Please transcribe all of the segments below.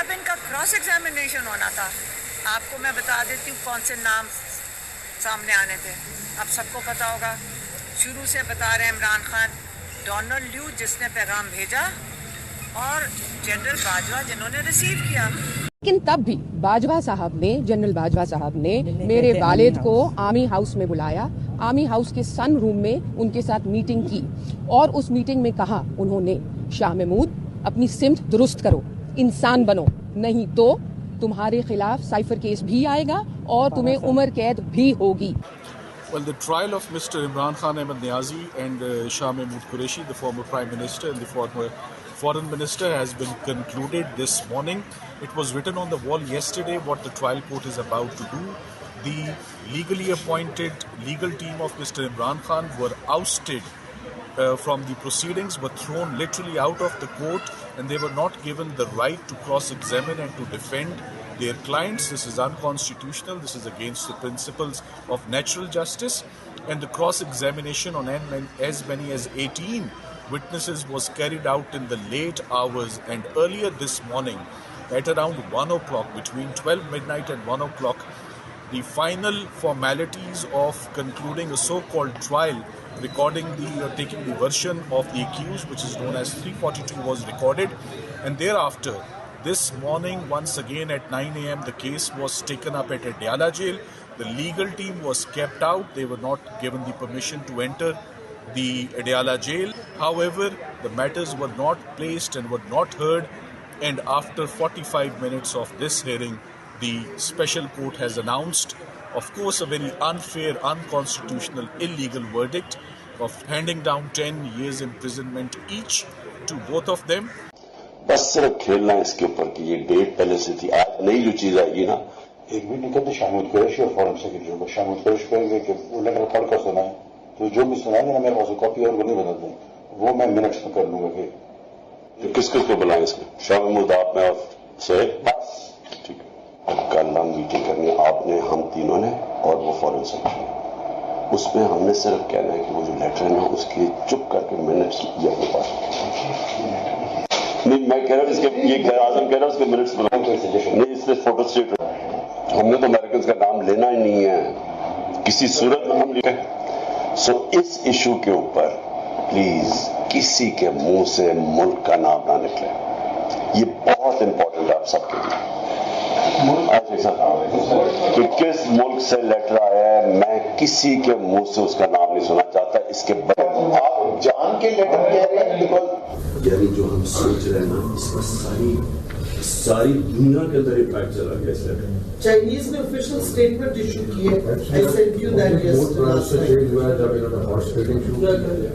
اب ان کا cross examination ہونا تھا. آپ کو میں بتا دیتی ہوں کون سے نام سامنے آنے تھے. اب سب کو پتا ہوگا. شروع سے بتا رہے ہیں عمران خان, ڈونلڈ لیو جس نے پیغام بھیجا, اور جنرل باجوہ جنہوں نے ریسیو کیا. لیکن تب بھی باجوہ صاحب نے, جنرل باجوہ صاحب نے میرے والد کو آرمی ہاؤس میں بلایا, آرمی ہاؤس کے سن روم میں ان کے ساتھ میٹنگ کی, اور اس میٹنگ میں کہا انہوں نے, شاہ محمود اپنی سمت درست کرو, انسان بنو, نہیں تو تمہارے خلاف سائفر کیس بھی آئے گا اور تمہیں عمر قید بھی ہوگی. Well, the trial of Mr. Imran Khan Ahmed Niazi and Shah Mehmood Qureshi, the former Prime Minister and the former Foreign Minister, has been concluded this morning. It was written on the wall yesterday what the trial court is about to do. The legally appointed legal team of Mr. Imran Khan were ousted from the proceedings, were thrown literally out of the court, and they were not given the right to cross-examine and to defend their clients. This is unconstitutional. This is against the principles of natural justice. And the cross-examination on as many as 18 witnesses was carried out in the late hours. And earlier this morning, at around 1 o'clock, between 12 midnight and 1 o'clock, the final formalities of concluding a so-called trial, recording taking the version of the accused, which is known as 342, was recorded. And thereafter, this morning, once again at 9 a.m., the case was taken up at Adiala jail. The legal team was kept out. They were not given the permission to enter the Adiala jail. However, the matters were not placed and were not heard. And after 45 minutes of this hearing, the special court has announced, of course, a very unfair, unconstitutional, illegal verdict of handing down 10 years imprisonment each to both of them. بس صرف کھیلنا اس کے اوپر کہ یہ date پہلے سے تھی. آج نئی جو چیز آئے گی نا, ایک بھی نہیں کہتے شاہ محمود قریشی اور فورن سیکرٹری کو. شاہ محمود قریشی کہیں گے کہ وہ لیٹر پڑھ کر سنائیں, تو جو بھی سنائیں گے نا میرے پاس کاپی اور وہ نہیں بتا دیں, وہ میں منٹس میں کر لوں گا. کہ کس کس کو بلائیں اس میں؟ شاہ محمود, آپ میں سے بس ٹھیک ہے. کل ہم میٹنگ کرنی ہے, آپ نے, ہم تینوں نے, اور وہ فورن سیکرٹری. اس میں ہم نے صرف کہنا ہے کہ وہ جو لیٹر ہے نا اس کے چپ کر کے منٹس یہ اپنے پاس. نہیں, میں کہہ رہا ہوں اس کے, یہ غیر اعظم کہہ رہا ہوں اس کے منٹس بناؤں. نہیں, اس میں فوٹو اسٹیٹ ہم نے تو امریکنز کا نام لینا ہی نہیں ہے کسی صورت میں. ہم لکھیں سو اس ایشو کے اوپر پلیز کسی کے منہ سے ملک کا نام نہ نکلے. یہ بہت امپورٹنٹ ہے آپ سب کے لیے. کہ کس ملک سے لیٹر آیا ہے, میں کسی کے منہ سے اس کا نام نہیں سننا چاہتا. اس کے بعد آپ جان کے لیٹر کہہ رہے ہیں, یعنی جو ہم سوچ رہے ہیں نا, اس کا ساری دنیا کے اندر امپیکٹ چلا گیا. اس لیٹر چائنیز نے آفیشیل اسٹیٹمنٹ ایشو کی ہے, I sent you that yesterday,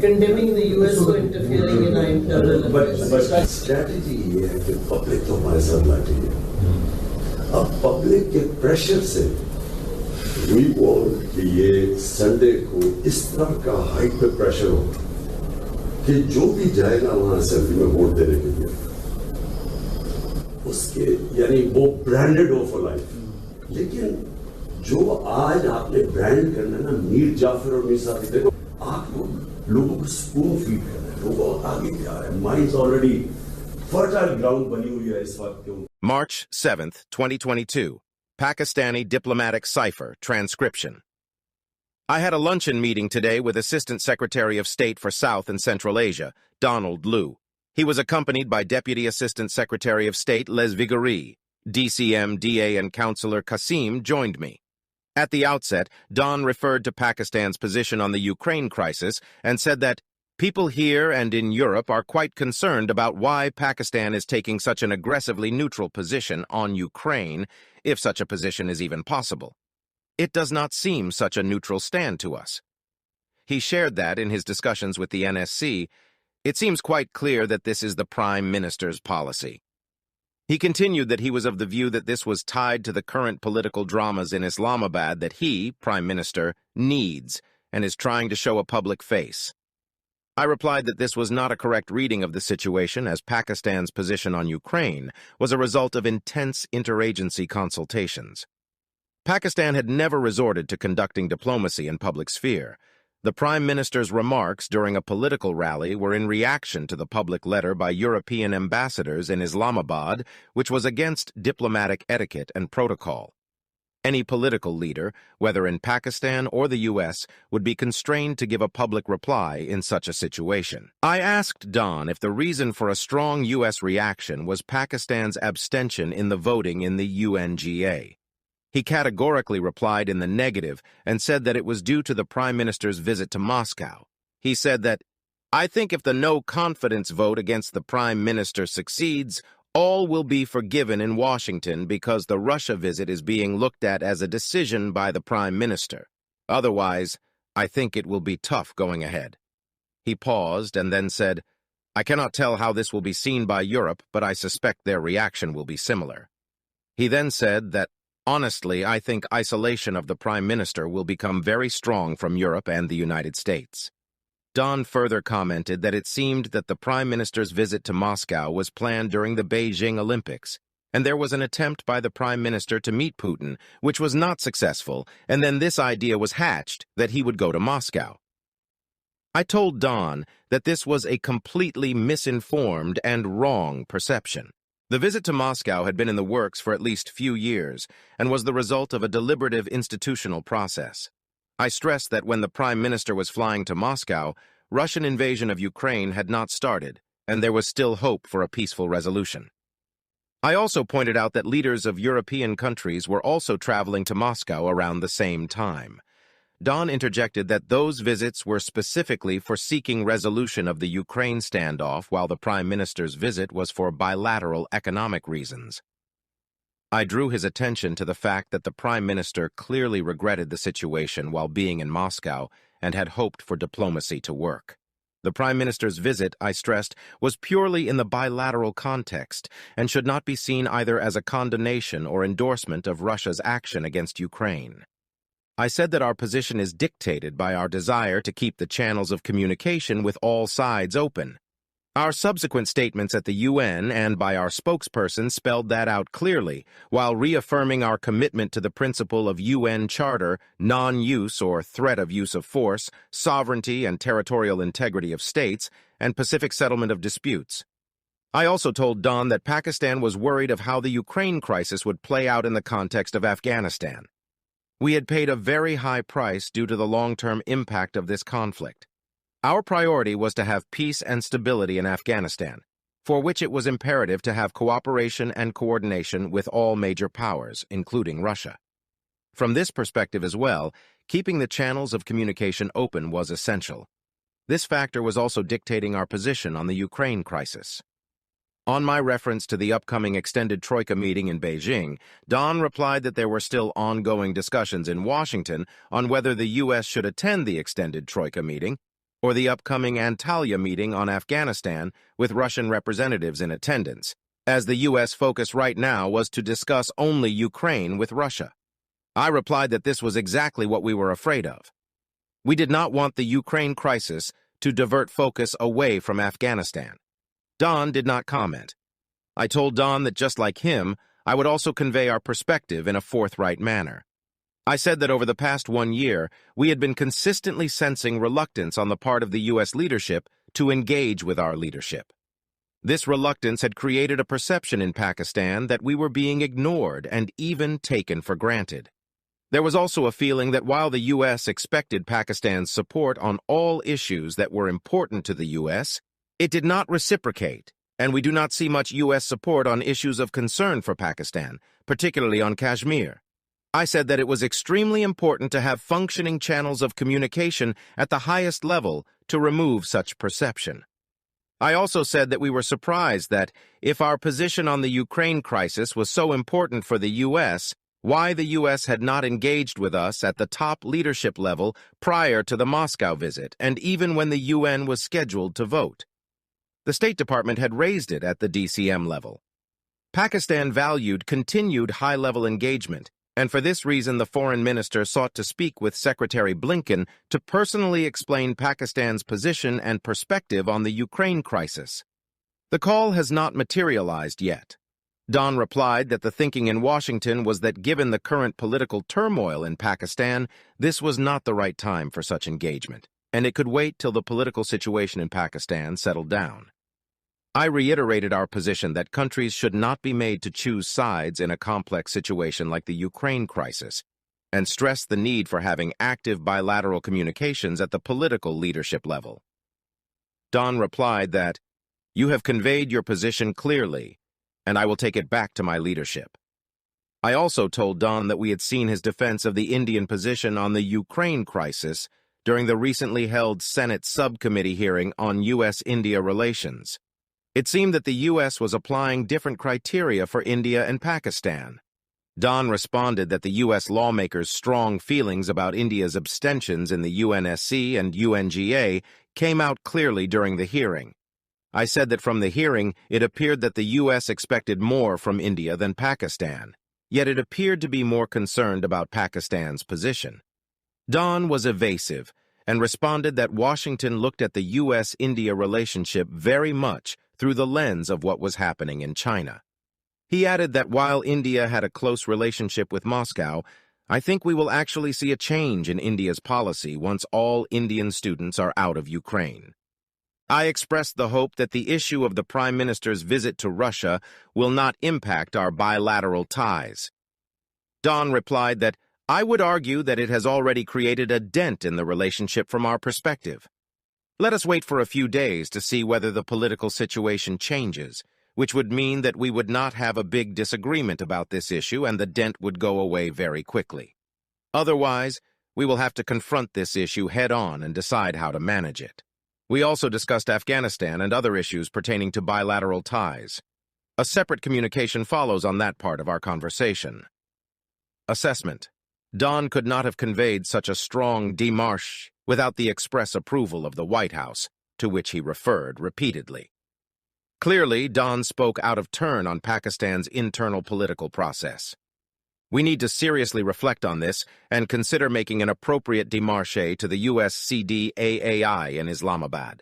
condemning the US for interfering in our internal affairs. But strategy یہ ہے کہ پبلک تو ہمارے ساتھ بیٹھی ہے. اب پبلک کے پریشر سے وی وانٹ کہ یہ سنڈے کو اس طرح کا ہائٹ پہ پریشر ہو کہ جو بھی جائے گا وہاں اسمبلی میں ووٹ دینے کے لیے اس کے, یعنی وہ برانڈڈ ہو فار لائف. لیکن جو آج آپ نے برانڈ کرنا ہے نا, میر جعفر اور میر صاحب, دیکھو آپ لوگوں کو سپون فیڈ کرنا ہے, لوگ بہت آگے جا رہے ہیں. مائنڈز آلریڈی فرٹائل گراؤنڈ بنی ہوئی ہے اس وقت. March 7th, 2022. Pakistani diplomatic cipher transcription. I had a luncheon meeting today with Assistant Secretary of State for South and Central Asia, Donald Liu. He was accompanied by Deputy Assistant Secretary of State Les Vigoury. DCM, DA, and Councillor Qasim joined me. At the outset, Don referred to Pakistan's position on the Ukraine crisis and said that people here and in Europe are quite concerned about why Pakistan is taking such an aggressively neutral position on Ukraine, if such a position is even possible. It does not seem such a neutral stand to us. He shared that in his discussions with the NSC, it seems quite clear that this is the Prime Minister's policy. He continued that he was of the view that this was tied to the current political dramas in Islamabad that he, Prime Minister, needs and is trying to show a public face. I replied that this was not a correct reading of the situation, as Pakistan's position on Ukraine was a result of intense interagency consultations. Pakistan had never resorted to conducting diplomacy in public sphere, The Prime Minister's remarks during a political rally were in reaction to the public letter by European ambassadors in Islamabad, which was against diplomatic etiquette and protocol. Any political leader, whether in Pakistan or the U.S., would be constrained to give a public reply in such a situation. I asked Don if the reason for a strong U.S. reaction was Pakistan's abstention in the voting in the UNGA. He categorically replied in the negative and said that it was due to the Prime Minister's visit to Moscow. He said that, "I think if the no-confidence vote against the Prime Minister succeeds, all will be forgiven in Washington because the Russia visit is being looked at as a decision by the Prime Minister. Otherwise, I think it will be tough going ahead." He paused and then said, "I cannot tell how this will be seen by Europe, but I suspect their reaction will be similar." He then said that, "Honestly, I think isolation of the Prime Minister will become very strong from Europe and the United States." Don further commented that it seemed that the Prime Minister's visit to Moscow was planned during the Beijing Olympics, and there was an attempt by the Prime Minister to meet Putin, which was not successful, and then this idea was hatched that he would go to Moscow. I told Don that this was a completely misinformed and wrong perception. The visit to Moscow had been in the works for at least few years and was the result of a deliberative institutional process. I stressed that when the Prime Minister was flying to Moscow, Russian invasion of Ukraine had not started, and there was still hope for a peaceful resolution. I also pointed out that leaders of European countries were also traveling to Moscow around the same time. Don interjected that those visits were specifically for seeking resolution of the Ukraine standoff, while the Prime Minister's visit was for bilateral economic reasons. I drew his attention to the fact that the Prime Minister clearly regretted the situation while being in Moscow and had hoped for diplomacy to work. The Prime Minister's visit, I stressed, was purely in the bilateral context and should not be seen either as a condemnation or endorsement of Russia's action against Ukraine. I said that our position is dictated by our desire to keep the channels of communication with all sides open. Our subsequent statements at the UN and by our spokesperson spelled that out clearly, while reaffirming our commitment to the principle of UN Charter, non-use or threat of use of force, sovereignty and territorial integrity of states, and Pacific settlement of disputes. I also told Don that Pakistan was worried of how the Ukraine crisis would play out in the context of Afghanistan. We had paid a very high price due to the long-term impact of this conflict. Our priority was to have peace and stability in Afghanistan, for which it was imperative to have cooperation and coordination with all major powers, including Russia. From this perspective as well, keeping the channels of communication open was essential. This factor was also dictating our position on the Ukraine crisis. On my reference to the upcoming extended Troika meeting in Beijing, Don replied that there were still ongoing discussions in Washington on whether the U.S. should attend the extended Troika meeting or the upcoming Antalya meeting on Afghanistan with Russian representatives in attendance, as the U.S. focus right now was to discuss only Ukraine with Russia. I replied that this was exactly what we were afraid of. We did not want the Ukraine crisis to divert focus away from Afghanistan. Don did not comment. I told Don that just like him, I would also convey our perspective in a forthright manner. I said that over the past 1 year, we had been consistently sensing reluctance on the part of the U.S. leadership to engage with our leadership. This reluctance had created a perception in Pakistan that we were being ignored and even taken for granted. There was also a feeling that while the U.S. expected Pakistan's support on all issues that were important to the U.S., it did not reciprocate, and we do not see much U.S. support on issues of concern for Pakistan, particularly on Kashmir. I said that it was extremely important to have functioning channels of communication at the highest level to remove such perception. I also said that we were surprised that, if our position on the Ukraine crisis was so important for the U.S., why the U.S. had not engaged with us at the top leadership level prior to the Moscow visit, and even when the UN was scheduled to vote. The State Department had raised it at the DCM level. Pakistan valued continued high-level engagement, and for this reason the foreign minister sought to speak with Secretary Blinken to personally explain Pakistan's position and perspective on the Ukraine crisis. The call has not materialized yet. Don replied that the thinking in Washington was that given the current political turmoil in Pakistan, this was not the right time for such engagement. and it could wait till the political situation in Pakistan settled down. I reiterated our position that countries should not be made to choose sides in a complex situation like the Ukraine crisis, and stressed the need for having active bilateral communications at the political leadership level. Don replied that, "You have conveyed your position clearly, and I will take it back to my leadership." I also told Don that we had seen his defense of the Indian position on the Ukraine crisis during the recently held Senate subcommittee hearing on U.S.-India relations. It seemed that the U.S. was applying different criteria for India and Pakistan. Don responded that the U.S. lawmakers' strong feelings about India's abstentions in the UNSC and UNGA came out clearly during the hearing. I said that from the hearing, it appeared that the U.S. expected more from India than Pakistan, yet it appeared to be more concerned about Pakistan's position. Don was evasive and responded that Washington looked at the U.S.-India relationship very much through the lens of what was happening in China. He added that while India had a close relationship with Moscow, I think we will actually see a change in India's policy once all Indian students are out of Ukraine. I expressed the hope that the issue of the Prime Minister's visit to Russia will not impact our bilateral ties. Don replied that I would argue that it has already created a dent in the relationship from our perspective. Let us wait for a few days to see whether the political situation changes, which would mean that we would not have a big disagreement about this issue and the dent would go away very quickly. Otherwise, we will have to confront this issue head-on and decide how to manage it. We also discussed Afghanistan and other issues pertaining to bilateral ties. A separate communication follows on that part of our conversation. Assessment. Don could not have conveyed such a strong démarche without the express approval of the White House, to which he referred repeatedly. Clearly, Don spoke out of turn on Pakistan's internal political process. We need to seriously reflect on this and consider making an appropriate démarche to the US CDAAI in Islamabad.